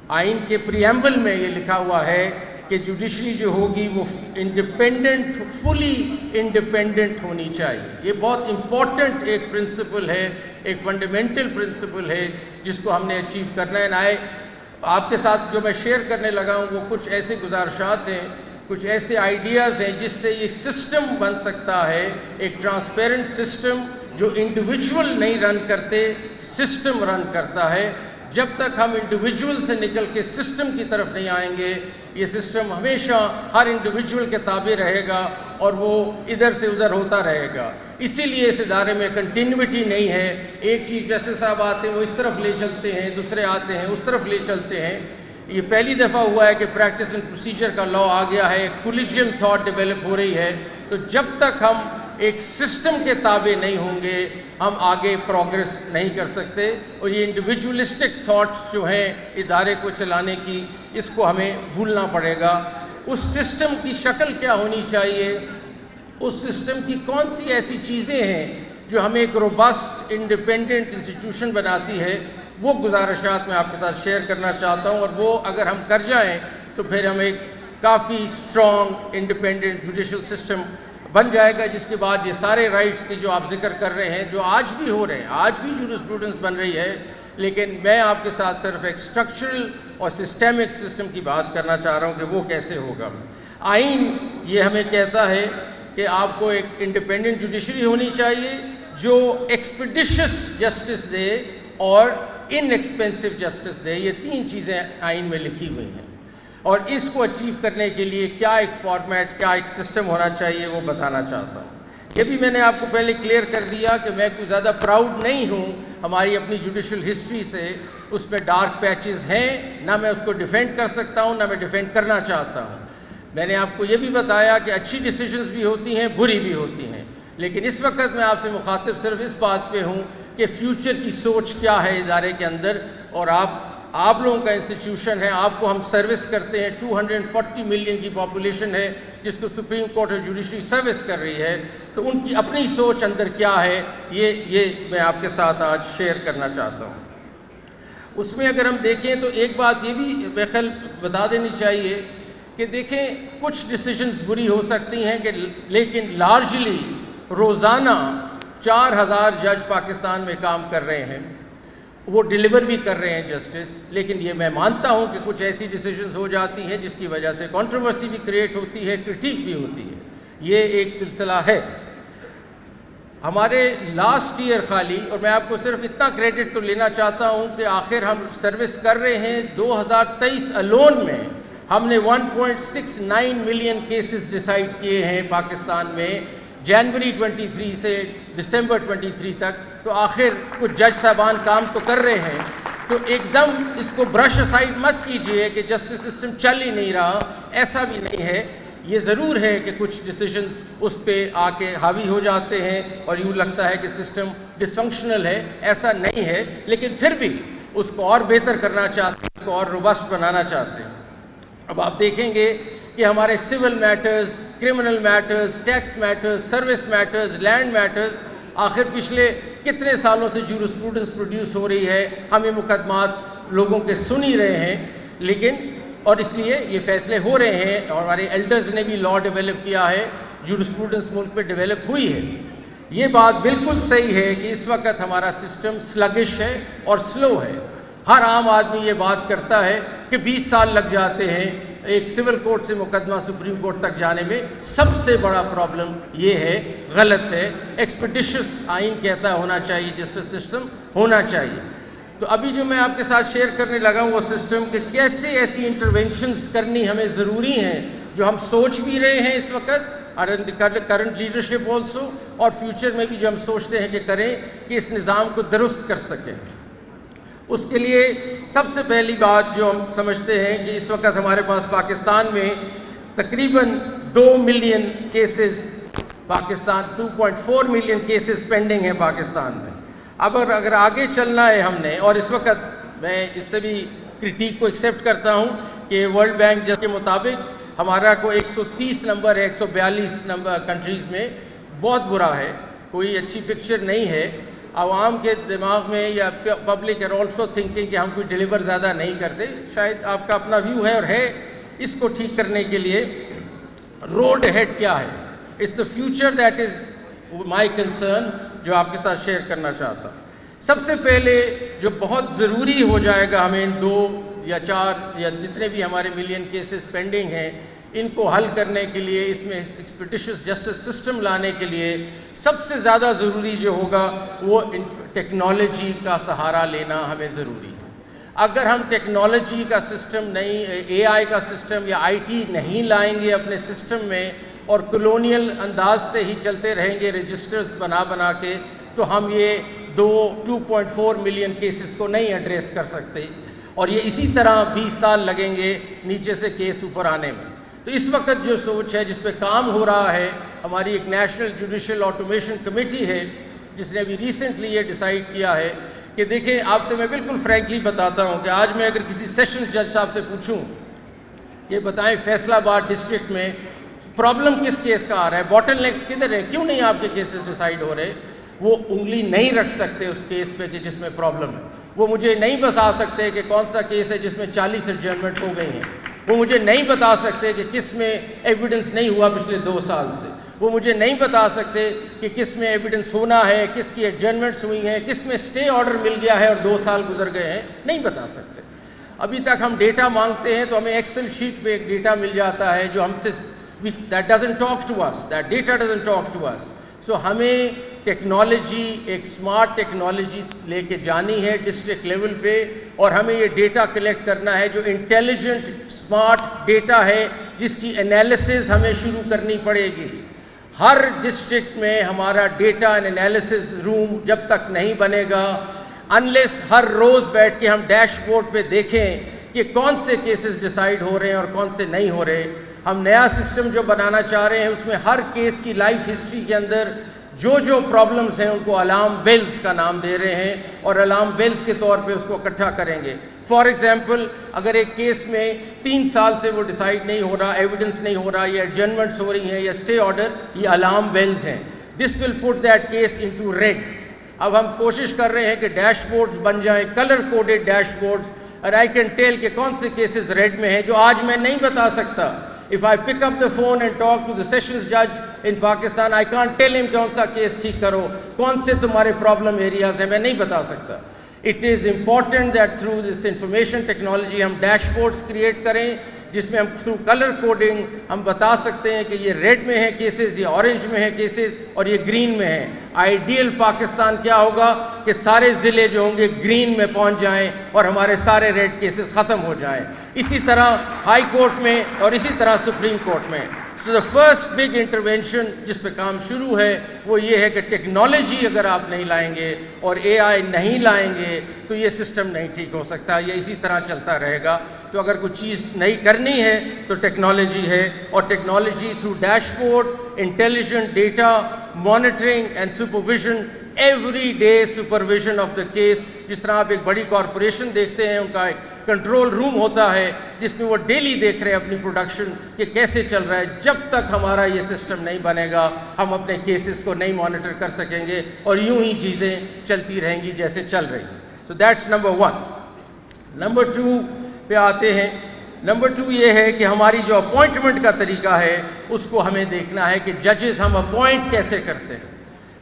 آئین کے پریمبل میں یہ لکھا ہوا ہے کہ جوڈیشری جو ہوگی وہ انڈیپینڈنٹ، فلی انڈیپینڈنٹ ہونی چاہیے. یہ بہت امپورٹنٹ ایک پرنسپل ہے، ایک فنڈامنٹل پرنسپل ہے جس کو ہم نے اچیو کرنا ہے. آپ کے ساتھ جو میں شیئر کرنے لگا ہوں وہ کچھ ایسے گزارشات ہیں، کچھ ایسے آئیڈیاز ہیں جس سے یہ سسٹم بن سکتا ہے، ایک ٹرانسپیرنٹ سسٹم جو انڈیویجول نہیں رن کرتے، سسٹم رن کرتا ہے. جب تک ہم انڈیویجول سے نکل کے سسٹم کی طرف نہیں آئیں گے، یہ سسٹم ہمیشہ ہر انڈیویجول کے تابع رہے گا اور وہ ادھر سے ادھر ہوتا رہے گا. اسی لیے اس ادارے میں کنٹینیوٹی نہیں ہے. ایک چیز جسٹس صاحب آتے ہیں وہ اس طرف لے چلتے ہیں، دوسرے آتے ہیں اس طرف لے چلتے ہیں. یہ پہلی دفعہ ہوا ہے کہ پریکٹس اینڈ پروسیجر کا لا آ گیا ہے، کولیجین تھاٹ ڈیولپ ہو رہی ہے. تو جب تک ہم ایک سسٹم کے تابع نہیں ہوں گے ہم آگے پروگرس نہیں کر سکتے. اور یہ انڈیویجولسٹک تھاٹس جو ہیں ادارے کو چلانے کی، اس کو ہمیں بھولنا پڑے گا. اس سسٹم کی شکل کیا ہونی چاہیے، اس سسٹم کی کون سی ایسی چیزیں ہیں جو ہمیں ایک روبسٹ انڈیپینڈنٹ انسٹیٹیوشن بناتی ہے، وہ گزارشات میں آپ کے ساتھ شیئر کرنا چاہتا ہوں. اور وہ اگر ہم کر جائیں تو پھر ہم ایک کافی اسٹرانگ انڈیپینڈنٹ جوڈیشل سسٹم بن جائے گا، جس کے بعد یہ سارے رائٹس کی جو آپ ذکر کر رہے ہیں، جو آج بھی ہو رہے ہیں، آج بھی جورسپروڈنس بن رہی ہے. لیکن میں آپ کے ساتھ صرف ایک اسٹرکچرل اور سسٹمک سسٹم کی بات کرنا چاہ رہا ہوں کہ وہ کیسے ہوگا. آئین یہ ہمیں کہتا ہے کہ آپ کو ایک انڈیپینڈنٹ جوڈیشری ہونی چاہیے جو ایکسپیڈیشس جسٹس دے اور ان ایکسپینسو جسٹس دے. یہ تین چیزیں آئین میں لکھی ہوئی ہیں اور اس کو اچیو کرنے کے لیے کیا ایک فارمیٹ، کیا ایک سسٹم ہونا چاہیے وہ بتانا چاہتا ہوں. یہ بھی میں نے آپ کو پہلے کلیئر کر دیا کہ میں کوئی زیادہ پراؤڈ نہیں ہوں ہماری اپنی جوڈیشل ہسٹری سے. اس میں ڈارک پیچز ہیں، نہ میں اس کو ڈیفینڈ کر سکتا ہوں نہ میں ڈیفینڈ کرنا چاہتا ہوں. میں نے آپ کو یہ بھی بتایا کہ اچھی ڈیسیژنز بھی ہوتی ہیں، بری بھی ہوتی ہیں. لیکن اس وقت میں آپ سے مخاطب صرف اس بات پہ ہوں کہ فیوچر کی سوچ کیا ہے ادارے کے اندر. اور آپ لوگوں کا انسٹیٹیوشن ہے، آپ کو ہم سروس کرتے ہیں. 240 ملین کی پاپولیشن ہے جس کو سپریم کورٹ اور جوڈیشری سروس کر رہی ہے. تو ان کی اپنی سوچ اندر کیا ہے یہ میں آپ کے ساتھ آج شیئر کرنا چاہتا ہوں. اس میں اگر ہم دیکھیں تو ایک بات یہ بھی بخل بتا دینی چاہیے کہ دیکھیں کچھ ڈیسیژنز بری ہو سکتی ہیں لیکن لارجلی روزانہ 4000 جج پاکستان میں کام کر رہے ہیں، وہ ڈیلیور بھی کر رہے ہیں جسٹس. لیکن یہ میں مانتا ہوں کہ کچھ ایسی ڈیسیژنز ہو جاتی ہیں جس کی وجہ سے کنٹروورسی بھی کریٹ ہوتی ہے، کرٹیک بھی ہوتی ہے. یہ ایک سلسلہ ہے. ہمارے لاسٹ ایئر خالی، اور میں آپ کو صرف اتنا کریڈٹ تو لینا چاہتا ہوں کہ آخر ہم سروس کر رہے ہیں 2023 الون میں ہم نے 1.69 ملین کیسز ڈیسائیڈ کیے ہیں پاکستان میں، جنوری 23 سے دسمبر 23 تک. تو آخر کچھ جج صاحبان کام تو کر رہے ہیں. تو ایک دم اس کو برش اسائڈ مت کیجئے کہ جسٹس سسٹم چل ہی نہیں رہا، ایسا بھی نہیں ہے. یہ ضرور ہے کہ کچھ ڈیسیژنز اس پہ آ کے حاوی ہو جاتے ہیں اور یوں لگتا ہے کہ سسٹم ڈس فنکشنل ہے. ایسا نہیں ہے، لیکن پھر بھی اس کو اور بہتر کرنا چاہتے ہیں، اس کو اور روبسٹ بنانا چاہتے ہیں. اب آپ دیکھیں گے کہ ہمارے civil matters, criminal matters, tax matters, service matters, land matters, آخر پچھلے کتنے سالوں سے جورسپروڈنس پروڈیوس ہو رہی ہے. ہم یہ مقدمات لوگوں کے سن ہی رہے ہیں، لیکن اور اس لیے یہ فیصلے ہو رہے ہیں اور ہمارے ایلڈرز نے بھی لا ڈیولپ کیا ہے، جورسپروڈنس ملک میں ڈیولپ ہوئی ہے. یہ بات بالکل صحیح ہے کہ اس وقت ہمارا سسٹم سلگش ہے اور سلو ہے. ہر عام آدمی یہ بات کرتا ہے کہ 20 سال لگ جاتے ہیں ایک سول کورٹ سے مقدمہ سپریم کورٹ تک جانے میں. سب سے بڑا پرابلم یہ ہے، غلط ہے. ایکسپیڈیشس آئین کہتا ہونا چاہیے، جسٹس سسٹم ہونا چاہیے. تو ابھی جو میں آپ کے ساتھ شیئر کرنے لگا ہوں وہ سسٹم کہ کیسے ایسی انٹرونشنز کرنی ہمیں ضروری ہیں جو ہم سوچ بھی رہے ہیں اس وقت، کرنٹ لیڈرشپ آلسو، اور فیوچر میں بھی جو ہم سوچتے ہیں کہ کریں کہ اس نظام کو درست کر سکیں. اس کے لیے سب سے پہلی بات جو ہم سمجھتے ہیں کہ اس وقت ہمارے پاس پاکستان میں تقریباً 2 million cases, Pakistan 2.4 million cases pending ہیں پاکستان میں. اب اگر آگے چلنا ہے ہم نے، اور اس وقت میں اس سے بھی کرٹیک کو ایکسیپٹ کرتا ہوں کہ ورلڈ بینک کے مطابق ہمارا کو 130 نمبر ہے 142 نمبر کنٹریز میں، بہت برا ہے، کوئی اچھی پکچر نہیں ہے. عوام کے دماغ میں یا پبلک are also thinking کہ ہم کوئی ڈیلیور زیادہ نہیں کرتے. شاید آپ کا اپنا ویو ہے اور ہے. اس کو ٹھیک کرنے کے لیے روڈ ہیڈ کیا ہے؟ It's the future that is my concern جو آپ کے ساتھ شیئر کرنا چاہتا ہوں. سب سے پہلے جو بہت ضروری ہو جائے گا ہمیں 2 یا 4 یا جتنے بھی ہمارے ملین کیسز پینڈنگ ہیں ان کو حل کرنے کے لیے، اس میں ایکسپیڈیشس جسٹس سسٹم لانے کے لیے سب سے زیادہ ضروری جو ہوگا وہ ٹیکنالوجی کا سہارا لینا ہمیں ضروری ہے. اگر ہم ٹیکنالوجی کا سسٹم نہیں، اے آئی کا سسٹم یا آئی ٹی نہیں لائیں گے اپنے سسٹم میں اور کلونیل انداز سے ہی چلتے رہیں گے رجسٹرز بنا کے، تو ہم یہ 2.4 ملین کیسز کو نہیں ایڈریس کر سکتے اور یہ اسی طرح 20 سال لگیں گے نیچے سے کیس اوپر آنے میں. تو اس وقت جو سوچ ہے جس پہ کام ہو رہا ہے، ہماری ایک نیشنل جوڈیشل آٹومیشن کمیٹی ہے جس نے ابھی ریسنٹلی یہ ڈیسائیڈ کیا ہے کہ دیکھیں، آپ سے میں بالکل فرینکلی بتاتا ہوں کہ آج میں اگر کسی سیشنز جج صاحب سے پوچھوں کہ بتائیں فیصل آباد ڈسٹرکٹ میں پرابلم کس کیس کا آ رہا ہے، باٹل نیکس کدھر ہے، کیوں نہیں آپ کے کیسز ڈیسائیڈ ہو رہے، وہ انگلی نہیں رکھ سکتے اس کیس پہ کہ جس میں پرابلم ہے. وہ مجھے نہیں بتا سکتے کہ کون سا کیس ہے جس میں 40 ایڈجرنمنٹ ہو گئی ہیں. وہ مجھے نہیں بتا سکتے کہ کس میں ایویڈنس نہیں ہوا پچھلے 2 سال سے. وہ مجھے نہیں بتا سکتے کہ کس میں ایویڈنس ہونا ہے، کس کی ایڈجرنمنٹس ہوئی ہیں، کس میں اسٹے آرڈر مل گیا ہے اور 2 سال گزر گئے ہیں. نہیں بتا سکتے. ابھی تک ہم ڈیٹا مانگتے ہیں تو ہمیں ایکسل شیٹ پہ ایک ڈیٹا مل جاتا ہے جو ہم سے that doesn't talk to us, that data doesn't talk to us. So ہمیں ٹیکنالوجی، ایک سمارٹ ٹیکنالوجی لے کے جانی ہے ڈسٹرکٹ لیول پہ اور ہمیں یہ ڈیٹا کلیکٹ کرنا ہے جو انٹیلیجنٹ سمارٹ ڈیٹا ہے جس کی انالیسز ہمیں شروع کرنی پڑے گی. ہر ڈسٹرکٹ میں ہمارا ڈیٹا اینڈ انالیسز روم جب تک نہیں بنے گا، انلیس ہر روز بیٹھ کے ہم ڈیش بورڈ پہ دیکھیں کہ کون سے کیسز ڈیسائیڈ ہو رہے ہیں اور کون سے نہیں ہو رہے. ہم نیا سسٹم جو بنانا چاہ رہے ہیں اس میں ہر کیس کی لائف ہسٹری کے اندر جو پرابلمز ہیں ان کو الارم بیلز کا نام دے رہے ہیں اور الارم بیلز کے طور پہ اس کو اکٹھا کریں گے. فار ایگزامپل، اگر ایک کیس میں 3 سال سے وہ ڈیسائیڈ نہیں ہو رہا، ایویڈنس نہیں ہو رہا، یا ایڈجرنمنٹس ہو رہی ہیں یا اسٹے آرڈر، یہ الارم بیلز ہیں. This will put that case into red. اب ہم کوشش کر رہے ہیں کہ ڈیش بورڈز بن جائیں، کلر کوڈڈ ڈیش بورڈز، اور آئی کین ٹیل کہ کون سے کیسز ریڈ میں ہیں جو آج میں نہیں بتا سکتا. If I pick up the phone and talk to the sessions judge in Pakistan, I can't tell him کون سا کیس ٹھیک کرو، کون سے تمہارے پرابلم ایریاز ہیں، میں نہیں بتا سکتا. It is important that through this information technology ہم ڈیش بورڈز کریٹ کریں جس میں ہم تھرو کلر کوڈنگ ہم بتا سکتے ہیں کہ یہ ریڈ میں ہے کیسز، یہ اورنج میں ہے کیسز اور یہ گرین میں ہے. آئیڈیل پاکستان کیا ہوگا کہ سارے ضلع جو ہوں گے گرین میں پہنچ جائیں اور ہمارے سارے ریڈ کیسز ختم ہو جائیں. اسی طرح ہائی کورٹ میں اور اسی طرح سپریم کورٹ میں. So the first big intervention جس پہ کام شروع ہے وہ یہ ہے کہ ٹیکنالوجی اگر آپ نہیں لائیں گے اور اے آئی نہیں لائیں گے تو یہ سسٹم نہیں ٹھیک ہو سکتا، یہ اسی طرح چلتا رہے گا. تو اگر کوئی چیز نہیں کرنی ہے تو ٹیکنالوجی ہے، اور technology through dash board, intelligent data, monitoring and supervision, every day supervision of the case. جس طرح آپ ایک بڑی کارپوریشن دیکھتے ہیں، ان کا ایک کنٹرول روم ہوتا ہے جس میں وہ ڈیلی دیکھ رہے ہیں اپنی پروڈکشن کہ کیسے چل رہا ہے. جب تک ہمارا یہ سسٹم نہیں بنے گا ہم اپنے کیسز کو نہیں مانیٹر کر سکیں گے اور یوں ہی چیزیں چلتی رہیں گی جیسے چل رہی ہیں. So that's number 1. نمبر 2 پہ آتے ہیں. نمبر 2 یہ ہے کہ ہماری جو اپوائنٹمنٹ کا طریقہ ہے اس کو ہمیں دیکھنا ہے کہ ججز ہم اپوائنٹ کیسے کرتے ہیں.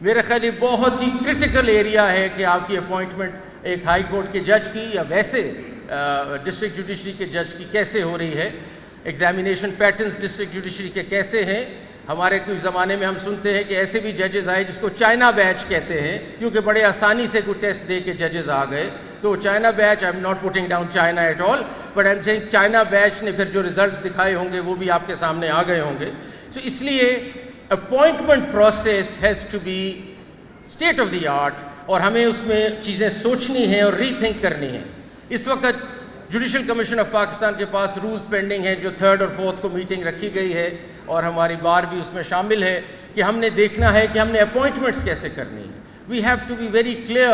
میرے خیال یہ بہت ہی کرٹیکل ایریا ہے کہ آپ کی اپوائنٹمنٹ ایک ہائی کورٹ کے جج کی یا ویسے ڈسٹرکٹ جوڈیشری کے جج کی کیسے ہو رہی ہے. ایگزامینیشن پیٹرنز ڈسٹرکٹ جوڈیشری کے کیسے ہیں. ہمارے کچھ زمانے میں ہم سنتے ہیں کہ ایسے بھی ججز آئے جس کو چائنا بیچ کہتے ہیں کیونکہ بڑے آسانی سے کوئی ٹیسٹ دے کے ججز آ گئے. تو China bench, I am not putting down China at all, but I am seeing China bench نے پھر جو ریزلٹس دکھائے ہوں گے وہ بھی آپ کے سامنے آ گئے ہوں گے. سو اس لیے appointment process has to be state of the art اور ہمیں اس میں چیزیں سوچنی ہیں اور ری تھنک کرنی ہیں. اس وقت جوڈیشل کمیشن آف پاکستان کے پاس رولز پینڈنگ ہیں جو 3rd اور 4th کو میٹنگ رکھی گئی ہے اور ہماری بار بھی اس میں شامل ہے کہ ہم نے دیکھنا ہے کہ ہم نے اپوائنٹمنٹس کیسے کرنی ہیں. We have to be very clear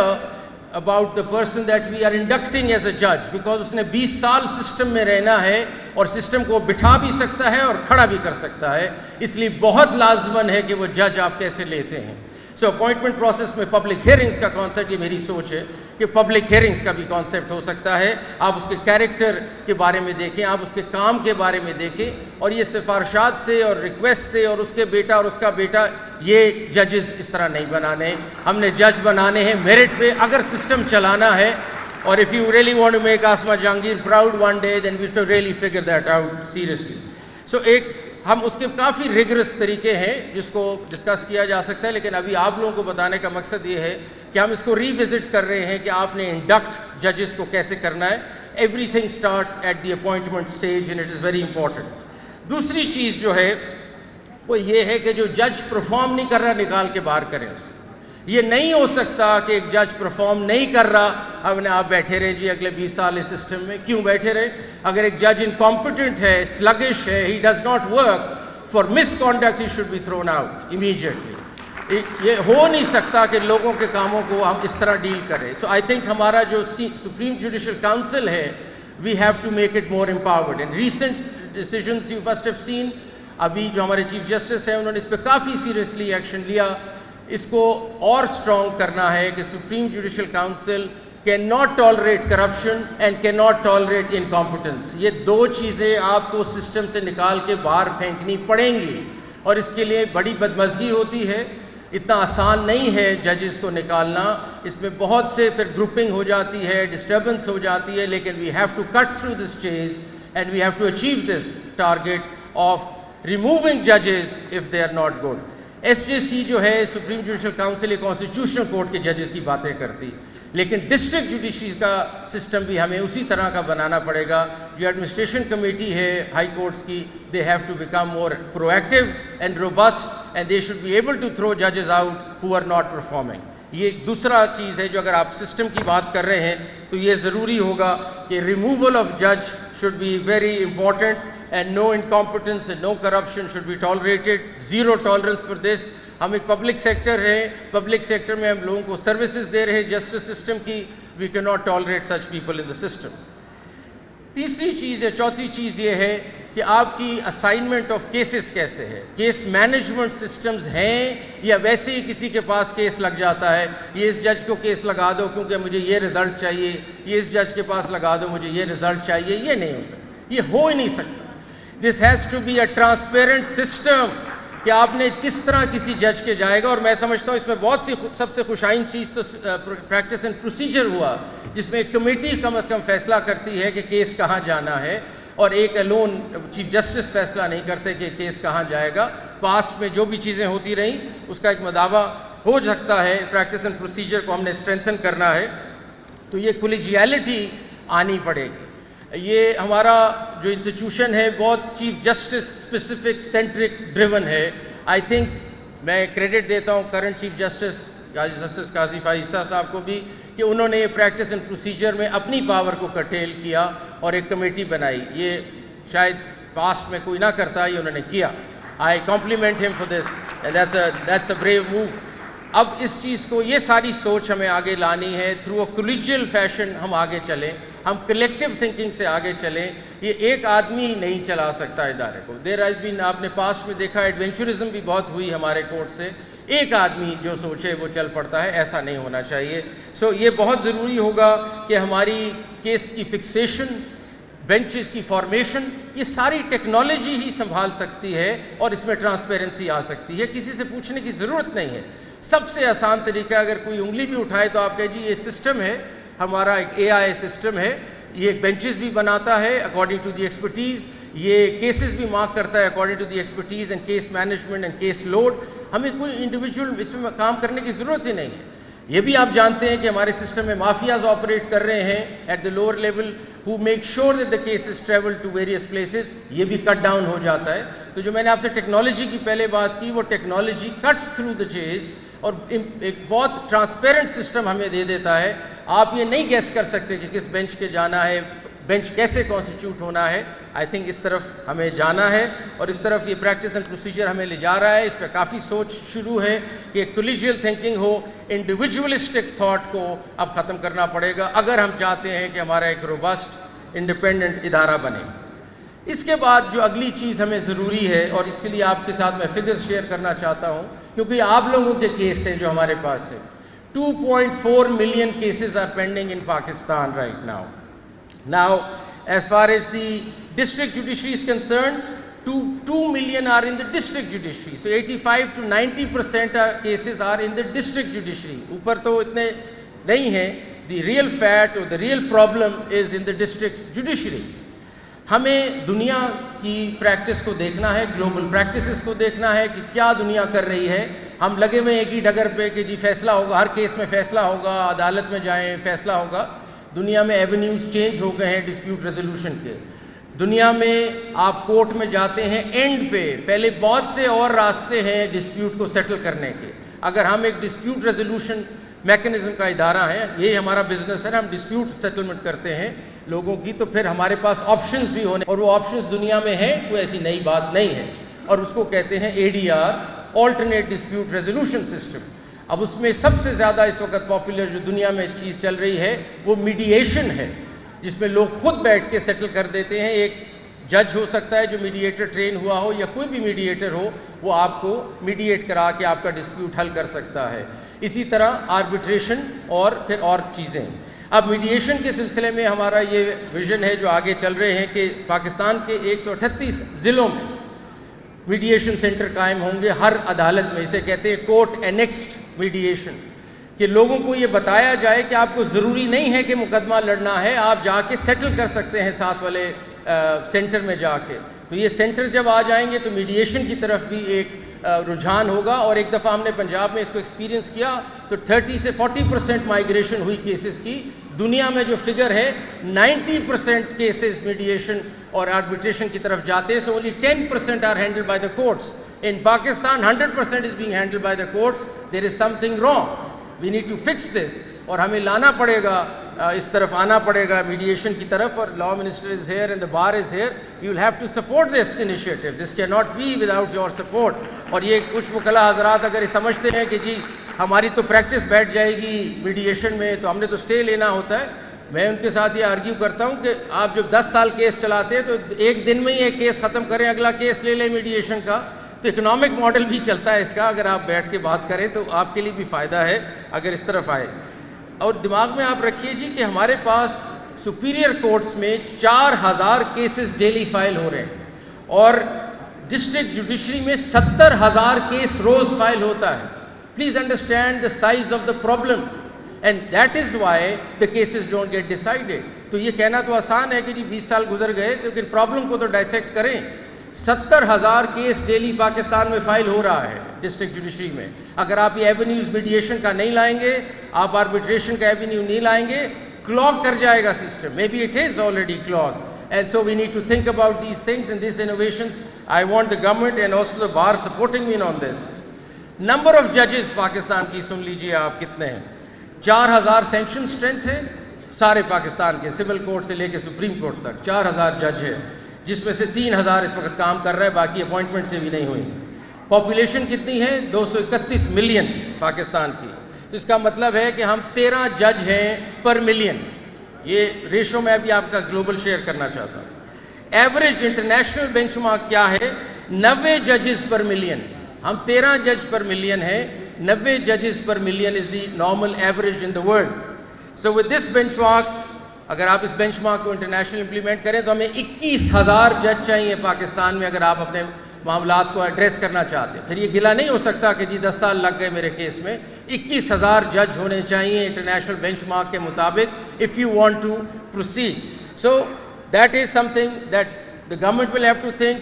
about the person that we are inducting as a جج، بیکاز اس نے 20 سال سسٹم میں رہنا ہے اور سسٹم کو بٹھا بھی سکتا ہے اور کھڑا بھی کر سکتا ہے. اس لیے بہت لازمن ہے کہ وہ جج آپ کیسے لیتے ہیں. سو اپوائنٹمنٹ پروسیس میں پبلک ہیئرنگز کا کانسیپٹ، یہ میری سوچ ہے کہ پبلک ہیئرنگز کا بھی کانسیپٹ ہو سکتا ہے. آپ اس کے کیریکٹر کے بارے میں دیکھیں، آپ اس کے کام کے بارے میں دیکھیں، اور یہ سفارشات سے اور ریکویسٹ سے اور اس کے بیٹا اور اس کا بیٹا، یہ ججز اس طرح نہیں بنانے. ہم نے جج بنانے ہیں میرٹ پہ اگر سسٹم چلانا ہے. اور if you really want to make Asma Jahangir proud one day, then we have to really figure that out seriously. So ہم اس کے کافی ریگرس طریقے ہیں جس کو ڈسکس کیا جا سکتا ہے، لیکن ابھی آپ لوگوں کو بتانے کا مقصد یہ ہے کہ ہم اس کو ری وزٹ کر رہے ہیں کہ آپ نے انڈکٹ ججز کو کیسے کرنا ہے. Everything starts at the appointment stage and it is very important. دوسری چیز جو ہے وہ یہ ہے کہ جو جج پرفارم نہیں کر رہا نکال کے باہر کریں اسے. یہ نہیں ہو سکتا کہ ایک جج پرفارم نہیں کر رہا، ہم نے آپ بیٹھے رہے جی اگلے 20 سال اس سسٹم میں. کیوں بیٹھے رہے؟ اگر ایک جج انکمپٹنٹ ہے، سلگش ہے، he does not work, for misconduct he should be thrown out immediately. یہ ہو نہیں سکتا کہ لوگوں کے کاموں کو ہم اس طرح ڈیل کریں. سو آئی تھنک ہمارا جو سپریم جوڈیشل کاؤنسل ہے، we have to make it more empowered. And recent decisions you must have seen, ابھی جو ہمارے چیف جسٹس ہیں انہوں نے اس پہ کافی سیریسلی ایکشن لیا. اس کو اور اسٹرانگ کرنا ہے کہ supreme judicial council can not tolerate corruption and can not tolerate incompetence. یہ دو چیزیں آپ کو سسٹم سے نکال کے باہر پھینکنی پڑیں گی، اور اس کے لیے بڑی بدمزگی ہوتی ہے. اتنا آسان نہیں ہے ججز کو نکالنا، اس میں بہت سے پھر گروپنگ ہو جاتی ہے، ڈسٹربنس ہو جاتی ہے. لیکن we have to cut through this چیز and we have to achieve this target of removing ججز if they are not good. S J C جو ہے سپریم جوڈیشل کاؤنسل، یہ کانسٹیٹیوشنل کورٹ کے ججز کی باتیں کرتی، لیکن ڈسٹرکٹ جوڈیشری کا سسٹم بھی ہمیں اسی طرح کا بنانا پڑے گا. جو ایڈمنسٹریشن کمیٹی ہے ہائی کورٹس کی، they have to become more proactive and robust and they should be able to throw ججز out who are not performing. یہ ایک دوسرا چیز ہے جو اگر آپ سسٹم کی بات کر رہے ہیں تو یہ ضروری ہوگا کہ ریموول آف جج should be very important, and no incompetence and no corruption should be tolerated. Zero tolerance for this. ہم ایک پبلک سیکٹر ہے، پبلک سیکٹر میں ہم لوگوں کو سروسز دے رہے ہیں جسٹس سسٹم کی. وی کی not tolerate such people in the system. تیسری چیز یا چوتھی چیز یہ ہے کہ آپ کی اسائنمنٹ آف کیسز کیسے ہے. کیس مینجمنٹ سسٹمز ہیں یا ویسے ہی کسی کے پاس کیس لگ جاتا ہے، یہ اس جج کو کیس لگا دو کیونکہ مجھے یہ رزلٹ چاہیے، یہ اس جج کے پاس لگا دو مجھے یہ رزلٹ چاہیے. یہ نہیں ہو سکتا، یہ ہو ہی نہیں سکتا. This has to be a transparent system کہ آپ نے کس طرح کسی جج کے جائے گا. اور میں سمجھتا ہوں اس میں بہت سی سب سے خوشائن چیز تو پریکٹس اینڈ پروسیجر ہوا، جس میں ایک کمیٹی کم از کم فیصلہ کرتی ہے کہ کیس کہاں جانا ہے، اور ایک الون چیف جسٹس فیصلہ نہیں کرتے کہ کیس کہاں جائے گا. پاسٹ میں جو بھی چیزیں ہوتی رہیں اس کا ایک مداوع ہو سکتا ہے. پریکٹس اینڈ پروسیجر کو ہم نے اسٹرینتھن کرنا ہے، تو یہ کولیجیلٹی آنی پڑے گی. یہ ہمارا جو انسٹیٹیوشن ہے بہت chief justice specific centric driven ہے. آئی تھنک میں کریڈٹ دیتا ہوں کرنٹ چیف جسٹس قاضی فائز عیسیٰ صاحب کو بھی کہ انہوں نے یہ پریکٹس اینڈ پروسیجر میں اپنی پاور کو کرٹیل کیا اور ایک کمیٹی بنائی. یہ شاید پاسٹ میں کوئی نہ کرتا، یہ انہوں نے کیا. آئی کمپلیمنٹ ہم for this, that's a brave move. اب اس چیز کو، یہ ساری سوچ ہمیں آگے لانی ہے. تھرو اے کولیجیل فیشن ہم آگے چلیں، ہم کلیکٹیو تھنکنگ سے آگے چلیں. یہ ایک آدمی نہیں چلا سکتا ادارے کو. دیر ہیز بین، آپ نے پاسٹ میں دیکھا ایڈونچرزم بھی بہت ہوئی ہمارے کورٹ سے. ایک آدمی جو سوچے وہ چل پڑتا ہے، ایسا نہیں ہونا چاہیے. سو یہ بہت ضروری ہوگا کہ ہماری کیس کی فکسیشن، بینچز کی فارمیشن، یہ ساری ٹیکنالوجی ہی سنبھال سکتی ہے اور اس میں ٹرانسپیرنسی آ سکتی ہے. کسی سے پوچھنے کی ضرورت نہیں ہے. سب سے آسان طریقہ، اگر کوئی انگلی بھی اٹھائے تو آپ کہے جی یہ سسٹم ہے ہمارا، ایک اے آئی سسٹم ہے، یہ بینچز بھی بناتا ہے اکارڈنگ ٹو دی ایکسپرٹیز، یہ کیسز بھی مارک کرتا ہے according to the expertise and case management and case load. ہمیں کوئی انڈیویجول اس میں کام کرنے کی ضرورت ہی نہیں ہے. یہ بھی آپ جانتے ہیں کہ ہمارے سسٹم میں مافیاز آپریٹ کر رہے ہیں at the lower level who make sure that the cases travel to various places. یہ بھی کٹ ڈاؤن ہو جاتا ہے. تو جو میں نے آپ سے ٹیکنالوجی کی پہلے بات کی، وہ ٹیکنالوجی کٹس تھرو دا چیز اور ایک بہت ٹرانسپیرنٹ سسٹم ہمیں دے دیتا ہے. آپ یہ نہیں گیس کر سکتے کہ کس بینچ کے جانا ہے، بینچ کیسے کانسٹیٹیوٹ ہونا ہے. آئی تھنک اس طرف ہمیں جانا ہے اور اس طرف یہ پریکٹس اینڈ پروسیجر ہمیں لے جا رہا ہے. اس پہ کافی سوچ شروع ہے کہ کولیجیل تھنکنگ ہو. انڈیویجولسٹک تھاٹ کو اب ختم کرنا پڑے گا اگر ہم چاہتے ہیں کہ ہمارا ایک روبسٹ انڈیپینڈنٹ ادارہ بنے. اس کے بعد جو اگلی چیز ہمیں ضروری ہے، اور اس کے لیے آپ کے ساتھ میں فگرز شیئر کرنا چاہتا ہوں کیونکہ آپ لوگوں کے کیس ہیں جو ہمارے پاس ہے. 2.4 million cases are pending in Pakistan right now. Now, as far as the district judiciary is concerned, 2 million are in the district judiciary. So 85 to 90% cases are in the district judiciary. اوپر تو اتنے نہیں ہیں. The real fact or the real problem is in the district judiciary. ہمیں دنیا کی practice کو دیکھنا ہے، گلوبل پریکٹسز کو دیکھنا ہے کہ کیا دنیا کر رہی ہے. ہم لگے ہوئے ایک ہی ڈگر پہ کہ جی فیصلہ ہوگا، ہر کیس میں فیصلہ ہوگا، عدالت میں جائیں فیصلہ ہوگا. دنیا میں ایونیوز چینج ہو گئے ہیں ڈسپیوٹ ریزولوشن کے. دنیا میں آپ کورٹ میں جاتے ہیں اینڈ پہ، پہلے بہت سے اور راستے ہیں ڈسپیوٹ کو سیٹل کرنے کے. اگر ہم ایک ڈسپیوٹ ریزولوشن میکنزم کا ادارہ ہے، یہ ہمارا بزنس ہے، ہم ڈسپیوٹ سیٹلمنٹ کرتے ہیں لوگوں کی، تو پھر ہمارے پاس آپشنز بھی ہونے، اور وہ آپشنز دنیا میں ہیں، کوئی ایسی نئی بات نہیں ہے. اور اس کو کہتے ہیں ADR، alternate dispute resolution system. اب اس میں سب سے زیادہ اس وقت پاپولر جو دنیا میں چیز چل رہی ہے وہ میڈییشن ہے، جس میں لوگ خود بیٹھ کے سیٹل کر دیتے ہیں. ایک جج ہو سکتا ہے جو میڈییٹر ٹرین ہوا ہو، یا کوئی بھی میڈییٹر ہو، وہ آپ کو میڈییٹ کرا کے آپ کا ڈسپیوٹ حل کر سکتا ہے. اسی طرح آربیٹریشن اور پھر اور چیزیں. اب میڈییشن کے سلسلے میں ہمارا یہ ویژن ہے جو آگے چل رہے ہیں کہ پاکستان کے 138 ضلعوں میں میڈییشن سینٹر قائم ہوں گے ہر عدالت میں. اسے کہتے ہیں کورٹ اینیکسڈ میڈییشن، کہ لوگوں کو یہ بتایا جائے کہ آپ کو ضروری نہیں ہے کہ مقدمہ لڑنا ہے، آپ جا کے سیٹل کر سکتے ہیں ساتھ والے سینٹر میں جا کے. تو یہ سینٹر جب آ جائیں گے تو میڈییشن کی طرف بھی ایک رجحان ہوگا. اور ایک دفعہ ہم نے پنجاب میں اس کو ایکسپیرینس کیا تو 30 سے 40% مائیگریشن ہوئی کیسز کی. دنیا میں جو فگر ہے 90% کیسز میڈییشن اور آربیٹریشن کی طرف جاتے ہیں. So only 10% are handled by the courts. In Pakistan 100% is being handled by the courts. There is something wrong. We need to fix this. اور ہمیں لانا پڑے گا، اس طرف آنا پڑے گا میڈییشن کی طرف. اور law minister is here and the bar is here. You will have to support this initiative. This can not be without your support. اور یہ کچھ وکلا حضرات اگر یہ سمجھتے ہیں کہ جی ہماری تو پریکٹس بیٹھ جائے گی میڈییشن میں تو ہم نے تو سٹے لینا ہوتا ہے، میں ان کے ساتھ یہ آرگیو کرتا ہوں کہ آپ جب 10 سال کیس چلاتے ہیں تو ایک دن میں ہی ایک کیس ختم کریں، اگلا کیس لے لیں میڈییشن کا. تو اکنامک ماڈل بھی چلتا ہے اس کا. اگر آپ بیٹھ کے بات کریں تو آپ کے لیے بھی فائدہ ہے اگر اس طرف آئے. اور دماغ میں آپ رکھیے جی کہ ہمارے پاس سپیریئر کورٹس میں 4000 کیسز ڈیلی فائل ہو رہے ہیں، اور ڈسٹرکٹ جوڈیشری میں 70,000 کیس روز فائل ہوتا ہے. Please understand the size of the problem and that is why the cases don't get decided. تو یہ کہنا تو آسان ہے کہ جی 20 سال گزر گئے، لیکن پرابلم کو تو ڈائسیکٹ کریں. 70,000 کیس ڈیلی پاکستان میں فائل ہو رہا ہے ڈسٹرکٹ جوڈیشری میں. اگر آپ یہ ایونیوز میڈییشن کا نہیں لائیں گے، آپ آربیٹریشن کا ایونیو نہیں لائیں گے، کلاگ کر جائے گا system. Maybe it is already clog. And so we need to think about these things and these innovations. I want the government and also the bar supporting me on this. Number of judges Pakistan کی سن لیجئے آپ کتنے ہیں. 4,000 sanction strength ہے سارے پاکستان کے، civil court سے لے کے سپریم کورٹ تک 4,000 جج ہے، جس میں سے 3,000 اس وقت کام کر رہے ہیں، باقی اپوائنٹمنٹ سے بھی نہیں ہوئی. پاپولیشن کتنی ہے؟ 231 ملین پاکستان کی. تو اس کا مطلب ہے کہ ہم 13 جج ہیں پر ملین. یہ ریشو میں ابھی آپ کا گلوبل شیئر کرنا چاہتا ہوں. ایوریج انٹرنیشنل بینچ مارک کیا ہے؟ 90 ججز پر ملین. ہم 13 جج پر ملین ہیں. 90 ججز per million is the normal average in the world. So with this benchmark, اگر آپ اس بینچ مارک کو انٹرنیشنل امپلیمنٹ کریں تو ہمیں 21,000 جج چاہیے پاکستان میں اگر آپ اپنے معاملات کو ایڈریس کرنا چاہتے ہیں. پھر یہ گلا نہیں ہو سکتا کہ جی 10 سال لگ گئے میرے کیس میں. 21,000 جج ہونے چاہیے انٹرنیشنل بینچ مارک کے مطابق if you want to proceed. So that is something that the government will have to think.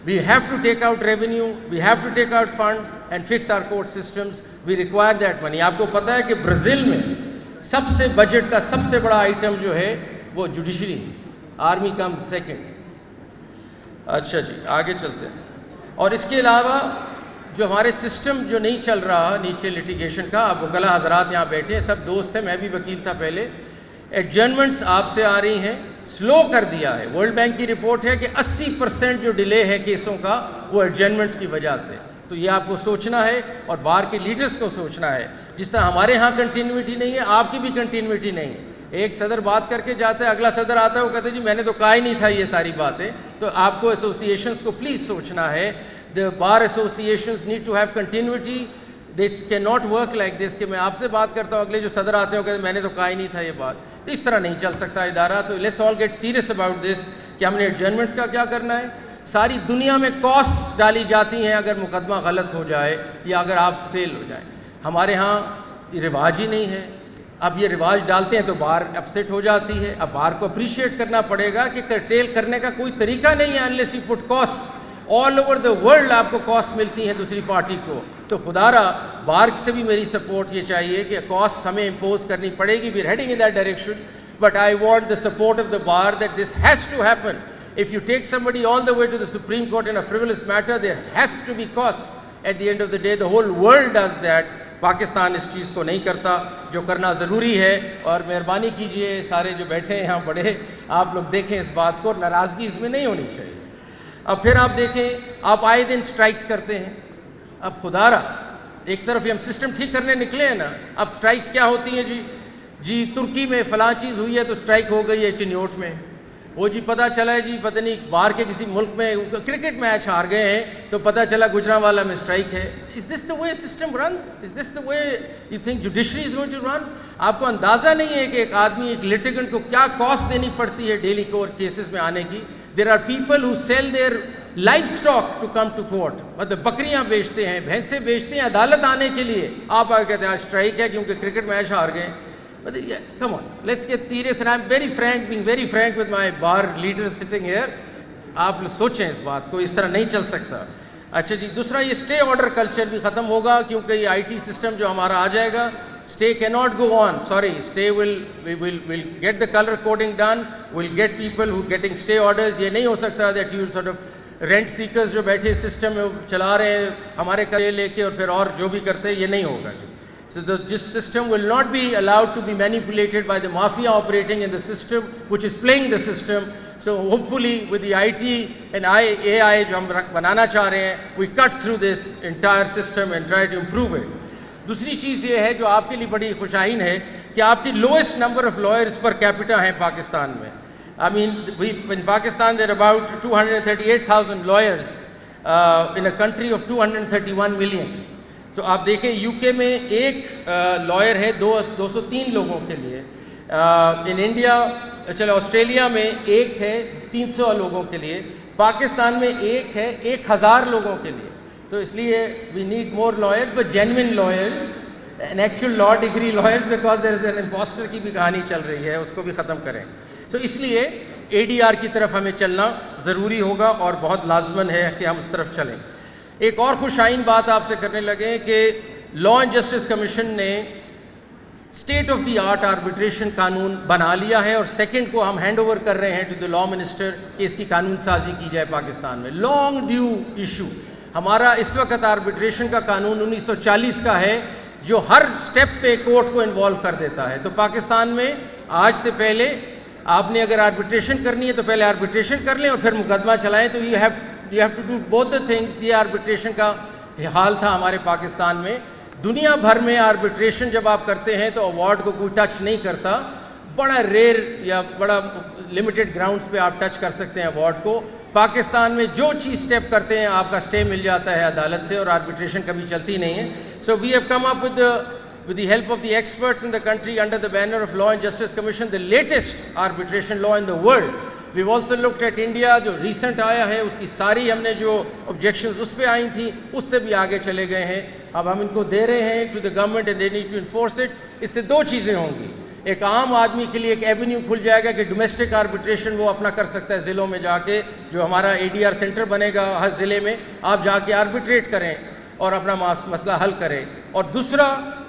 We have to take out revenue, we have to take out funds and fix our court systems. We require that money. آپ کو پتا ہے کہ Brazil میں سب سے budget کا سب سے بڑا آئٹم جو ہے وہ جوڈیشری ہے. Army comes second. اچھا جی آگے چلتے ہیں. اور اس کے علاوہ جو ہمارے سسٹم جو نہیں چل رہا نیچے لٹیگیشن کا، اب وکلا حضرات یہاں بیٹھے ہیں، سب دوست ہیں، میں بھی وکیل تھا پہلے. ایڈجرنمنٹس آپ سے آ رہی ہیں، سلو کر دیا ہے. ورلڈ بینک کی رپورٹ ہے کہ 80% جو ڈیلے ہے کیسوں کا وہ ایڈجرنمنٹس کی وجہ سے. تو یہ آپ کو سوچنا ہے اور بار کے لیڈرز کو سوچنا ہے. جس طرح ہمارے ہاں کنٹینیوٹی نہیں ہے، آپ کی بھی کنٹینیوٹی نہیں ہے. ایک صدر بات کر کے جاتا ہے, اگلا صدر آتا ہے, وہ کہتے ہیں جی میں نے تو کہا ہی نہیں تھا یہ ساری باتیں. تو آپ کو ایسوسیشنز کو پلیز سوچنا ہے. The bar associations need to have continuity. This cannot work like this کہ میں آپ سے بات کرتا ہوں, اگلے جو صدر آتے ہیں وہ کہتے ہیں میں نے تو کہا ہی نہیں تھا یہ بات. تو اس طرح نہیں چل سکتا ادارہ. تو let's all get serious about this کہ ہم نے ایڈجرنمنٹس کا کیا کرنا ہے. ساری دنیا میں کاسٹ ڈالی جاتی ہیں اگر مقدمہ غلط ہو جائے یا اگر آپ فیل ہو جائیں. ہمارے ہاں یہ رواج ہی نہیں ہے. اب یہ رواج ڈالتے ہیں تو بار اپسیٹ ہو جاتی ہے. اب بار کو اپریشیٹ کرنا پڑے گا کہ کرٹیل کرنے کا کوئی طریقہ نہیں ہے unless you put cost. All over the world آپ کو کاسٹ ملتی ہیں دوسری پارٹی کو. تو خدا را بار سے بھی میری سپورٹ یہ چاہیے کہ کاسٹ ہمیں امپوز کرنی پڑے گی. We are heading in that direction, but I want the support of the bar that this has to happen. If you take somebody all the way to the Supreme Court in a frivolous matter, there has to be costs. At the end of the day, the whole world does that. Pakistan اس چیز کو نہیں کرتا جو کرنا ضروری ہے. اور مہربانی کیجئے سارے جو بیٹھے ہیں یہاں بڑے, آپ لوگ دیکھیں اس بات کو, ناراضگی اس میں نہیں ہونی چاہیے. اب پھر آپ دیکھیں, آپ آئے دن سٹرائکس کرتے ہیں. اب خدا را ایک طرف ہم سسٹم ٹھیک کرنے نکلے ہیں نا. اب سٹرائکس کیا ہوتی ہیں جی ترکی میں فلاں چیز ہوئی ہے تو سٹرائک ہو گئی ہے چنیوٹ میں. وہ جی پتہ چلا ہے جی پتہ نہیں باہر کے کسی ملک میں کرکٹ میچ ہار گئے ہیں تو پتہ چلا گجرانوالہ میں سٹرائک ہے. Is this the way system runs? Is this the way you think judiciary is going to run? آپ کو اندازہ نہیں ہے کہ ایک آدمی, ایک لیٹیگنٹ کو کیا کاسٹ دینی پڑتی ہے ڈیلی کورٹ کیسز میں آنے کی. There are people who sell their livestock to come to court. مطلب بکریاں بیچتے ہیں, بھینسیں بیچتے ہیں عدالت آنے کے لیے. آپ آگے کہتے ہیں آج سٹرائک ہے کیونکہ کرکٹ میچ ہار گئے. But yeah, come on, let's get serious. And I'm very frank, being very frank with my bar leaders sitting here. آپ سوچیں اس بات کو, اس طرح نہیں چل سکتا. اچھا جی, دوسرا یہ اسٹے آرڈر کلچر بھی ختم ہوگا کیونکہ یہ آئی ٹی سسٹم جو ہمارا آ جائے گا. اسٹے کی not go on, sorry, stay will get the colour coding done, will get people who getting stay orders. یہ نہیں ہو سکتا that you sort of rent seekers جو بیٹھے سسٹم میں چلا رہے ہیں ہمارے کرے لے کے اور پھر اور جو بھی کرتے ہیں, یہ نہیں ہوگا جی. So this system will not be allowed to be manipulated by the mafia operating in the system, which is playing the system. So hopefully with the IT and AI جو ہم بنانا چاہ رہے ہیں, we cut through this entire system and try to improve it. دوسری چیز یہ ہے جو آپ کے لیے بڑی خوشائن ہے کہ آپ کی lowest number of lawyers per capita ہیں پاکستان میں. I mean, in Pakistan there are about 238,000 lawyers in a country of 231 million. تو آپ دیکھیں یو کے میں ایک لائر ہے 203 لوگوں کے لیے. ان انڈیا, چلو آسٹریلیا میں ایک ہے 300 لوگوں کے لیے. پاکستان میں ایک ہے 1000 لوگوں کے لیے. تو اس لیے we need more lawyers, but genuine lawyers, an actual law degree lawyers, because there is an impostor کی بھی کہانی چل رہی ہے, اس کو بھی ختم کریں. تو اس لیے اے ڈی آر کی طرف ہمیں چلنا ضروری ہوگا اور بہت لازمن ہے کہ ہم اس طرف چلیں. ایک اور خوشائن بات آپ سے کرنے لگے کہ لا اینڈ جسٹس کمیشن نے state of the art arbitration قانون بنا لیا ہے اور سیکنڈ کو ہم ہینڈ اوور کر رہے ہیں ٹو دی لا منسٹر کہ اس کی قانون سازی کی جائے پاکستان میں. Long due issue. ہمارا اس وقت آربیٹریشن کا قانون 1940 کا ہے جو ہر سٹیپ پہ کورٹ کو انوالو کر دیتا ہے. تو پاکستان میں آج سے پہلے آپ نے اگر آربیٹریشن کرنی ہے تو پہلے آربیٹریشن کر لیں اور پھر مقدمہ چلائیں. تو you have to do both the things. یہ آربیٹریشن کا حال تھا ہمارے پاکستان میں. دنیا بھر میں آربیٹریشن جب آپ کرتے ہیں تو ایوارڈ کو کوئی ٹچ نہیں کرتا. بڑا ریئر یا بڑا لمیٹڈ گراؤنڈز پہ آپ ٹچ کر سکتے ہیں ایوارڈ کو. پاکستان میں جو چیز سٹیپ کرتے ہیں آپ کا سٹے مل جاتا ہے عدالت سے اور آربیٹریشن کبھی چلتی نہیں ہے. So we have come up with the help of the experts in the country under the banner of Law and Justice Commission, the latest arbitration law in the world. We've also looked at India, جو recent آیا ہے, اس کی ساری ہم نے جو objections اس پہ آئی تھیں اس سے بھی آگے چلے گئے ہیں. اب ہم ان کو دے رہے ہیں to the government and they need to enforce it. اس سے دو چیزیں ہوں گی. ایک عام آدمی کے لیے ایک ایونیو کھل جائے گا کہ ڈومیسٹک آربیٹریشن وہ اپنا کر سکتا ہے ضلعوں میں جا کے, جو ہمارا اے ڈی آر سینٹر بنے گا ہر ضلع میں, آپ جا کے آربیٹریٹ کریں اور اپنا مسئلہ حل کریں. اور دوسرا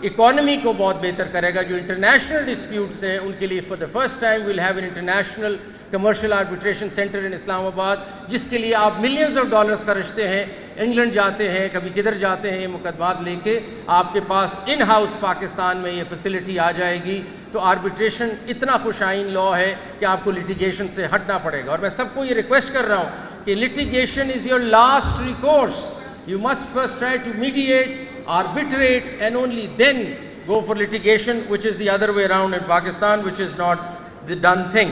اکانومی کو بہت بہتر کرے گا. جو انٹرنیشنل ڈسپیوٹس ہیں ان کے لیے for the first time we'll have an international commercial arbitration centre in Islamabad, جس کے لیے آپ ملینز آف ڈالرز خرچتے ہیں, انگلینڈ جاتے ہیں, کبھی کدھر جاتے ہیں, یہ مقدمات لے کے آپ کے پاس ان ہاؤس پاکستان میں یہ فیسلٹی آ جائے گی. تو آربیٹریشن اتنا خوشائن لا ہے کہ آپ کو لٹیگیشن سے ہٹنا پڑے گا. اور میں سب کو یہ ریکویسٹ کر رہا ہوں کہ litigation is your last recourse. You must first try to mediate, arbitrate, and only then go for litigation, which is the other way around in Pakistan, which is not the done thing.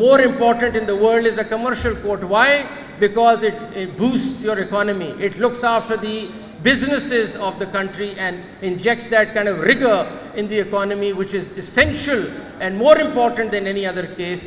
More important in the world is a commercial court. Why? Because it boosts your economy. It looks after the businesses of the country and injects that kind of rigor in the economy, which is essential and more important than any other case.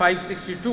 562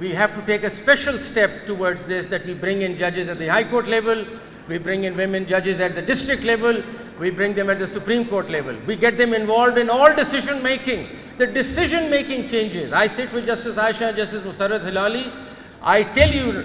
we have to take a special step towards this, that we bring in judges at the high court level, we bring in women judges at the district level, we bring them at the Supreme Court level. We get them involved in all decision making. The decision making changes. I sit with Justice Aisha and Justice Musarrat Hilali. I tell you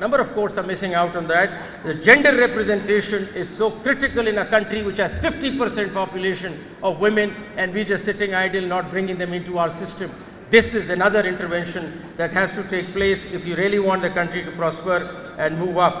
number of courts are missing out on that. The gender representation is so critical in a country which has 50% population of women, and we just sitting idle, not bringing them into our system. This is another intervention that has to take place if you really want the country to prosper and move up.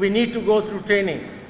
We need to go through training.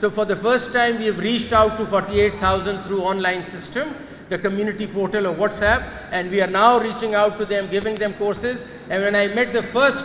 So for the first time we have reached out to 48,000 through online system, the community portal of WhatsApp, and we are now reaching out to them, giving them courses. And when I met the first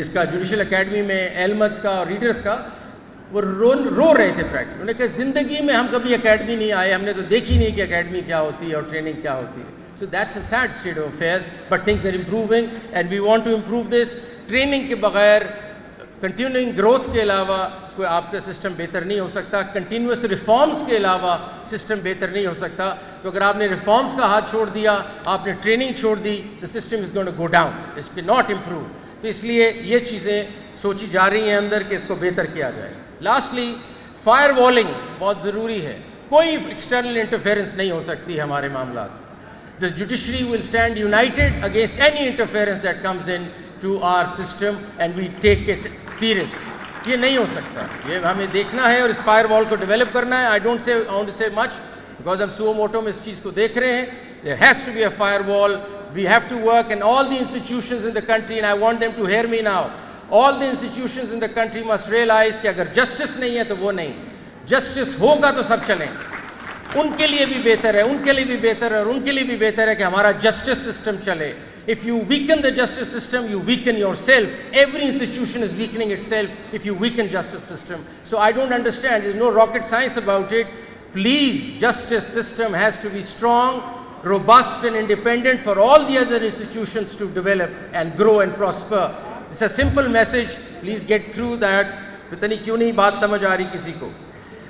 اس کا judicial academy میں Elms کا اور readers کا، وہ رو رہے تھے practice. انہوں نے کہا زندگی میں ہم کبھی اکیڈمی نہیں آئے، ہم نے تو دیکھی نہیں کہ اکیڈمی کیا ہوتی ہے اور ٹریننگ کیا ہوتی ہے. So that's a sad state of affairs, but things are improving and we want to improve this. Training کے بغیر، کنٹینیوئنگ گروتھ کے علاوہ کوئی آپ کا سسٹم بہتر نہیں ہو سکتا. کنٹینیوس ریفارمز کے علاوہ سسٹم بہتر نہیں ہو سکتا. تو اگر آپ نے ریفارمز کا ہاتھ چھوڑ دیا، آپ نے ٹریننگ چھوڑ دی، the system is going to go down, it will not improve. تو اس لیے یہ چیزیں سوچی جا رہی ہیں اندر کہ اس کو بہتر کیا جائے. لاسٹلی، فائر والنگ بہت ضروری ہے. کوئی ایکسٹرنل انٹرفیئرنس نہیں ہو سکتی ہمارے معاملات. The judiciary will stand united against any interference that comes in to our system and we take it seriously. یہ نہیں ہو سکتا، یہ ہمیں دیکھنا ہے اور اس فائر وال کو ڈیولپ کرنا ہے. I don't want to say much because ہم suo moto میں اس چیز کو دیکھ رہے ہیں. There has to be a firewall. We have to work, and all the institutions in the country, and I want them to hear me now, all the institutions in the country must realize کہ اگر justice نہیں ہے تو وہ نہیں، justice ہوگا تو سب چلیں. ان کے لیے بھی بہتر ہے، ان کے لیے بھی بہتر ہے اور ان کے لیے بھی بہتر ہے کہ ہمارا جسٹس سسٹم چلے. If you weaken the justice system, you weaken yourself. Every institution is weakening itself if you weaken justice system. So I don't understand. There's no rocket science about it. Please, justice system has to be strong, robust and independent for all the other institutions to develop and grow and prosper. It's a simple message. Please get through that. پتہ نہیں کیوں نہیں بات سمجھ آ رہی کسی کو.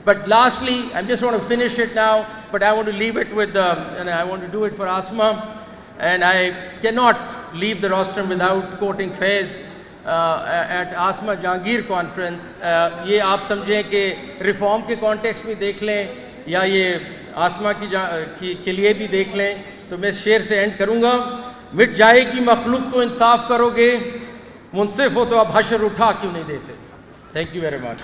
But lastly, I just want to finish it now, but I want to leave it with and I want to do it for Asma, and I cannot leave the rostrum without quoting Faiz at Asma Jahangir conference. یہ آپ سمجھیں کہ reform کے context میں دیکھ لیں یا یہ آسما کے لیے بھی دیکھ لیں. تو میں شعر سے اینڈ کروں گا. مٹ جائے گی مخلوق تو انصاف کرو گے، منصف ہو تو اب حشر اٹھا کیوں نہیں دیتے. Thank you very much.